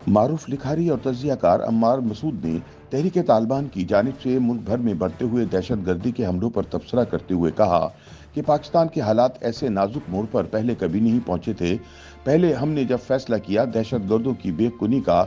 मारूफ लिखारी और तजियाकार अम्मार मसूद ने तहरीक तालिबान की जानिब से मुल्क भर में बढ़ते हुए दहशत गर्दी के हमलों पर तबसरा करते हुए कहा कि पाकिस्तान के हालात ऐसे नाजुक मोड़ पर पहले कभी नहीं पहुंचे थे। पहले हमने जब फैसला किया दहशत गर्दों की बेकुनी का,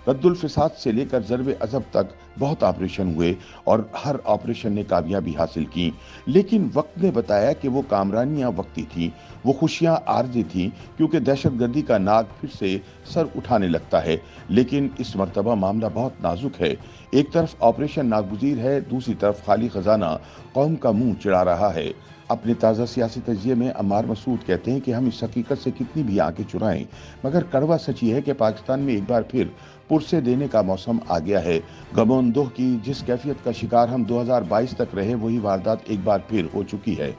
रद्दुल फिसाद से लेकर ज़रब अज़ब तक बहुत ऑपरेशन हुए और हर ऑपरेशन ने कामयाबी हासिल की। लेकिन वक्त ने बताया कि वो कामरानियां वक्ती थीं, वो खुशियां आरजी थीं, क्योंकि दहशतगर्दी का नाग फिर से सर उठाने लगता है। लेकिन इस मरतबा मामला बहुत नाजुक है। एक तरफ ऑपरेशन नागुज़ीर है, दूसरी तरफ खाली खजाना कौम का मुंह चिढ़ा रहा है। अपने ताज़ा सियासी तजिए में अम्मार मसूद कहते हैं कि हम इस हकीकत से कितनी भी आंखें चुराएं, मगर कड़वा सच ये है कि पाकिस्तान में एक बार फिर पुरसे देने का मौसम आ गया है। गमोंदोह की जिस कैफियत का शिकार हम 2022 तक रहे, वही वारदात एक बार फिर हो चुकी है।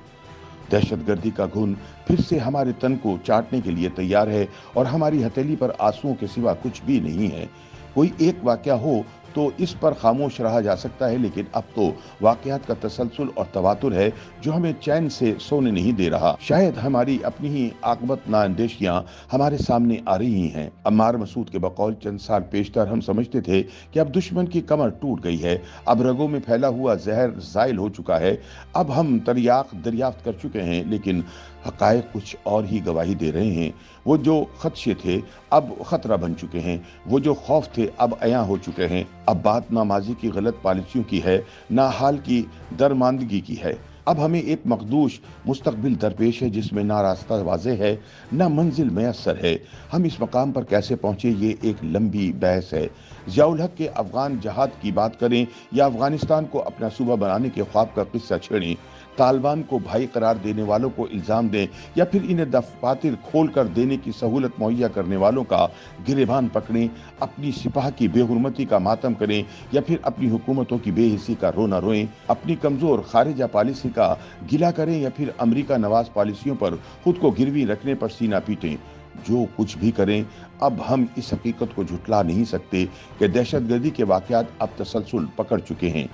दहशतगर्दी का घुन फिर से हमारे तन को चाटने के लिए तैयार है और हमारी हथेली पर आंसुओं के सिवा कुछ भी नहीं है। कोई एक वाकया हो तो इस पर खामोश रहा जा सकता है, लेकिन अब तो वाकयात का तसलसल और तवातुर है जो हमें चैन से सोने नहीं दे रहा। शायद हमारी अपनी ही आकबत नाअंदेशियां हमारे सामने आ रही हैं। अम्मार मसूद के बकौल चंद साल पेशतर हम समझते थे कि अब दुश्मन की कमर टूट गई है, अब रगों में फैला हुआ जहर ज़ाइल हो चुका है, अब हम तरियाक दरियाफ्त कर चुके हैं। लेकिन हकायक कुछ और ही गवाही दे रहे हैं। वो जो खदशे थे अब खतरा बन चुके हैं, वो जो खौफ थे अब अयां हो चुके हैं। अब बात ना माजी की गलत पॉलिसियों की है, ना हाल की दरमानदगी की है। अब हमें एक मखदूश मुस्तकबिल दरपेश है जिसमें ना रास्ता वाज़ेह है, ना मंजिल मैसर है। हम इस मकाम पर कैसे पहुंचे, ये एक लंबी बहस है। ज़ियाउल हक के अफगान जहाद की बात करें या अफगानिस्तान को अपना सूबा बनाने के ख्वाब का किस्सा छेड़ें, तालिबान को भाई करार देने वालों को इल्ज़ाम दें या फिर इन्हें दफातर खोल कर देने की सहूलत मुहैया करने वालों का गिरेबान पकड़ें, अपनी सिपाह की बेहुरमती का मातम करें या फिर अपनी हुकूमतों की बेहिसी का रोना रोएं, अपनी कमज़ोर खारिजा पॉलिसी का गिला करें या फिर अमरीका नवाज पॉलिसियों पर खुद को गिरवी रखने पर सीना पीटें। जो कुछ भी करें, अब हम इस हकीकत को झुटला नहीं सकते कि दहशतगर्दी के वाक़यात अब तसलसल पकड़ चुके हैं।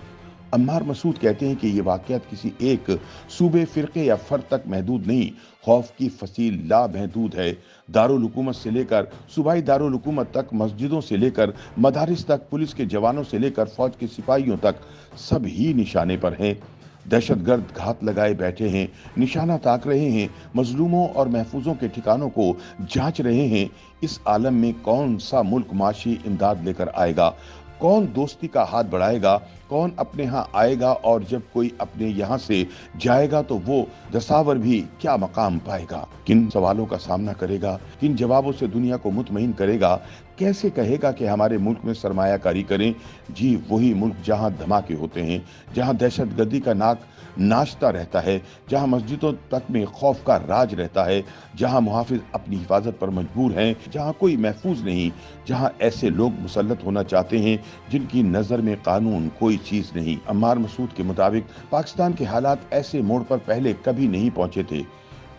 अम्मार मसूद कहते हैं कि ये वाक़यात किसी एक सूबे, फ़िरक़े या फ़र्द तक महदूद नहीं, खौफ की फसील लामहदूद है। दारुल हुकूमत से लेकर सूबाई दारुल हुकूमत तक, मस्जिदों से लेकर मदारिस तक, पुलिस के जवानों से लेकर फ़ौज के सिपाहियों तक, सब ही निशाने पर हैं। दहशतगर्द घात लगाए बैठे हैं, निशाना ताक रहे हैं, मजलूमों और महफूजों के ठिकानों को जांच रहे हैं। इस आलम में कौन सा मुल्क माशी इमदाद लेकर आएगा, कौन दोस्ती का हाथ बढ़ाएगा, कौन अपने यहाँ आएगा, और जब कोई अपने यहाँ से जाएगा तो वो दसावर भी क्या मकाम पाएगा। किन सवालों का सामना करेगा, किन जवाबों से दुनिया को मुतमईन करेगा, कैसे कहेगा कि हमारे मुल्क में सरमायाकारी करें। जी वही मुल्क जहाँ धमाके होते हैं, जहाँ दहशतगर्दी का नाक नाचता रहता है, जहाँ मस्जिदों तक में खौफ का राज रहता है, जहाँ मुहाफिज अपनी हिफाजत पर मजबूर हैं, जहाँ कोई महफूज नहीं, जहाँ ऐसे लोग मुसल्लत होना चाहते हैं जिनकी नज़र में कानून कोई चीज़ नहीं। अम्मार मसूद के मुताबिक पाकिस्तान के हालात ऐसे मोड़ पर पहले कभी नहीं पहुंचे थे।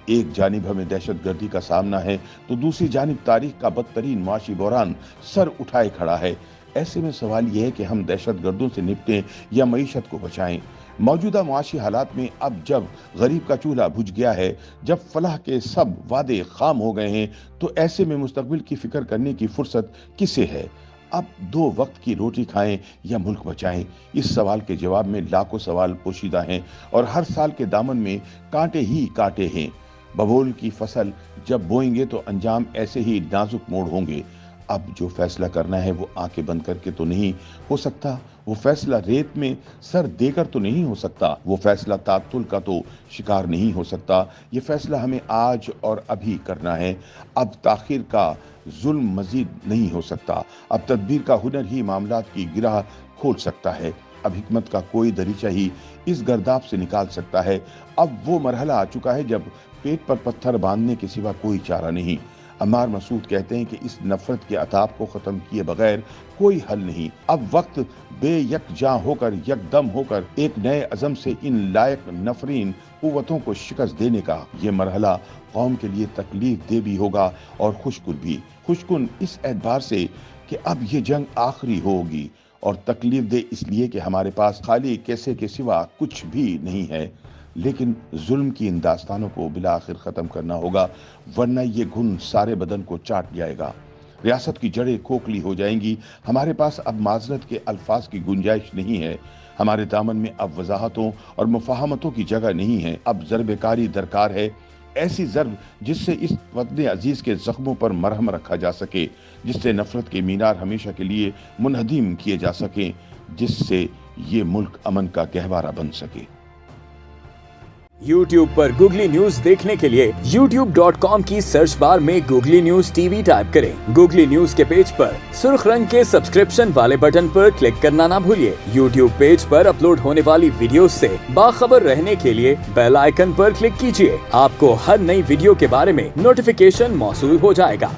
एक जानिब हमें दहशतगर्दी का सामना है तो दूसरी जानिब तारीख का बदतरीन माशी बहरान सर उठाए खड़ा है। ऐसे में सवाल यह है कि हम दहशतगर्दों से निपटें या मईशत को बचाएं। मौजूदा मुआशी हालात में अब जब गरीब का चूल्हा बुझ गया है, जब फलाह के सब वादे खाम हो गए हैं, तो ऐसे में मुस्तकबिल की फिक्र करने की फुर्सत किसे है। अब दो वक्त की रोटी खाएं या मुल्क बचाएं, इस सवाल के जवाब में लाखों सवाल पोशीदा हैं और हर साल के दामन में कांटे ही कांटे हैं। बबूल की फसल जब बोएंगे तो अंजाम ऐसे ही नाजुक मोड़ होंगे। अब जो फैसला करना है वो आंखें बंद करके तो नहीं हो सकता, वो फैसला रेत में सर देकर तो नहीं हो सकता, वो फैसला तातुल का तो शिकार नहीं हो सकता। ये फैसला हमें आज और अभी करना है। अब ताखिर का जुल्म मजीद नहीं हो सकता। अब तदबीर का हुनर ही मामलात की गिरह खोल सकता है। अब हिकमत का कोई दरीचा ही इस गर्दाब से निकाल सकता है। अब वो मरहला आ चुका है जब पेट पर पत्थर बांधने के सिवा कोई चारा नहीं। अम्मार मसूद कहते हैं कि इस नफरत के अताब को ख़त्म किए बगैर कोई हल नहीं। अब वक्त बेयकजां होकर, यकदम होकर एक नए अज़म से इन लायक नफरीन कुव्वतों को शिकस्त देने का। ये मरहला कौम के लिए तकलीफ दे भी होगा और खुशकुन भी। खुशकुन इस एतबार से कि अब ये जंग आखिरी होगी, और तकलीफ दे इसलिए कि हमारे पास खाली कैसे के सिवा कुछ भी नहीं है। लेकिन जुल्म की इन दास्तानों को बिला आखिर ख़त्म करना होगा, वरना ये घुन सारे बदन को चाट जाएगा। रियासत की जड़ें खोखली हो जाएंगी। हमारे पास अब माजरत के अल्फाज की गुंजाइश नहीं है। हमारे दामन में अब वजाहतों और मुफाहमतों की जगह नहीं है। अब ज़रबकारी दरकार है, ऐसी ज़रब जिससे इस वतन अजीज़ के ज़ख्मों पर मरहम रखा जा सके, जिससे नफरत के मीनार हमेशा के लिए मुनहदिम किए जा सकें, जिससे ये मुल्क अमन का गहवारा बन सके। YouTube पर गूगली न्यूज देखने के लिए youtube.com की सर्च बार में गूगली न्यूज टीवी टाइप करें। गूगली न्यूज के पेज पर सुर्ख रंग के सब्सक्रिप्शन वाले बटन पर क्लिक करना ना भूलिए। YouTube पेज पर अपलोड होने वाली वीडियोस से बाखबर रहने के लिए बेल आइकन पर क्लिक कीजिए। आपको हर नई वीडियो के बारे में नोटिफिकेशन मौसूल हो जाएगा।